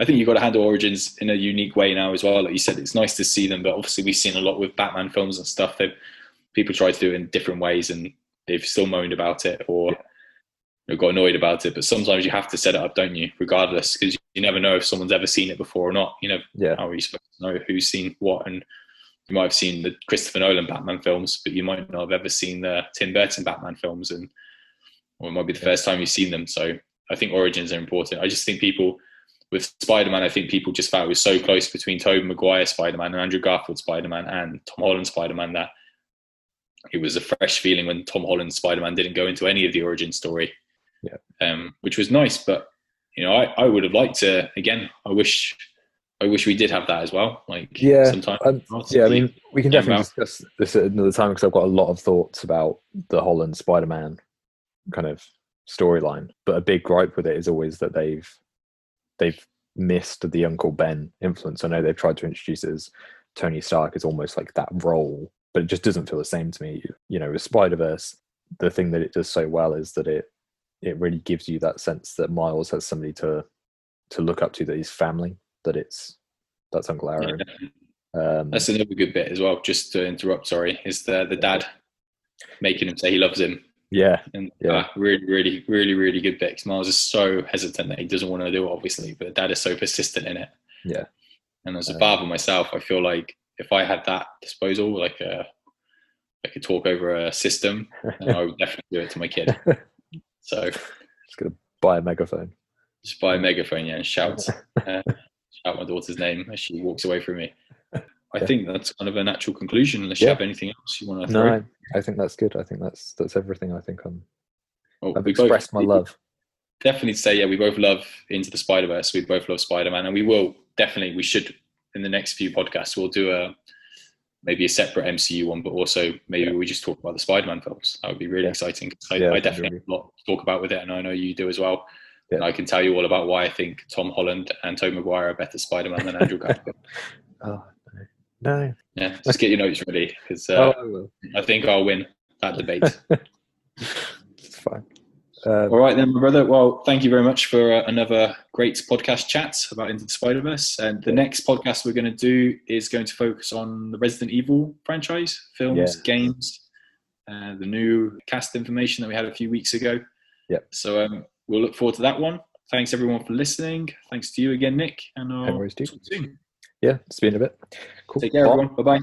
I think you've got to handle origins in a unique way now as well. Like you said, it's nice to see them, but obviously we've seen a lot with Batman films and stuff. People try to do it in different ways and they've still moaned about it or got annoyed about it. But sometimes you have to set it up, don't you? Regardless, because you never know if someone's ever seen it before or not. You know, how are you supposed to know who's seen what? And you might have seen the Christopher Nolan Batman films, but you might not have ever seen the Tim Burton Batman films, or it might be the first time you've seen them. So I think origins are important. I just think people with Spider-Man, I think people just felt it was so close between Tobey Maguire Spider-Man and Andrew Garfield Spider-Man and Tom Holland Spider-Man that it was a fresh feeling when Tom Holland Spider-Man didn't go into any of the origin story, which was nice. But you know, I would have liked to. Again, I wish we did have that as well. Like sometime. I mean, we can definitely discuss this at another time because I've got a lot of thoughts about the Holland Spider-Man kind of storyline. But a big gripe with it is always that they've missed the Uncle Ben influence. I know they've tried to introduce it as Tony Stark as almost like that role, but it just doesn't feel the same to me. You know, with Spider-Verse, the thing that it does so well is that it really gives you that sense that Miles has somebody to look up to, that he's family, that's Uncle Aaron. That's another good bit as well, just to interrupt, sorry, is the dad making him say he loves him. Really, really, really, really good bit. Miles is so hesitant that he doesn't want to do it, obviously, but Dad is so persistent in it. Yeah. And as a father myself, I feel like if I had that disposal, like a talk over a system, I would definitely do it to my kid. So just gonna buy a megaphone. Just buy a megaphone, and shout my daughter's name as she walks away from me. I think that's kind of a natural conclusion, unless you have anything else you want to throw. No, I think that's good. I think that's everything. I think I've expressed my love. Definitely say, we both love Into the Spider-Verse. We both love Spider-Man, and we should, in the next few podcasts, we'll do maybe a separate MCU one, but also maybe we just talk about the Spider-Man films. That would be really exciting. I definitely have a lot to talk about with it, and I know you do as well. Yeah. And I can tell you all about why I think Tom Holland and Tobey Maguire are better Spider-Man than Andrew Garfield. Oh, no. Yeah, just get your notes ready, because I will. I think I'll win that debate. It's fine. All right then, my brother. Well, thank you very much for another great podcast chat about Into the Spider-Verse. And the next podcast we're going to do is going to focus on the Resident Evil franchise, films, games, the new cast information that we had a few weeks ago. Yeah. So we'll look forward to that one. Thanks everyone for listening. Thanks to you again, Nick. And I'll talk soon. Yeah, it's been a bit. Cool. Take care, everyone. Bye-bye.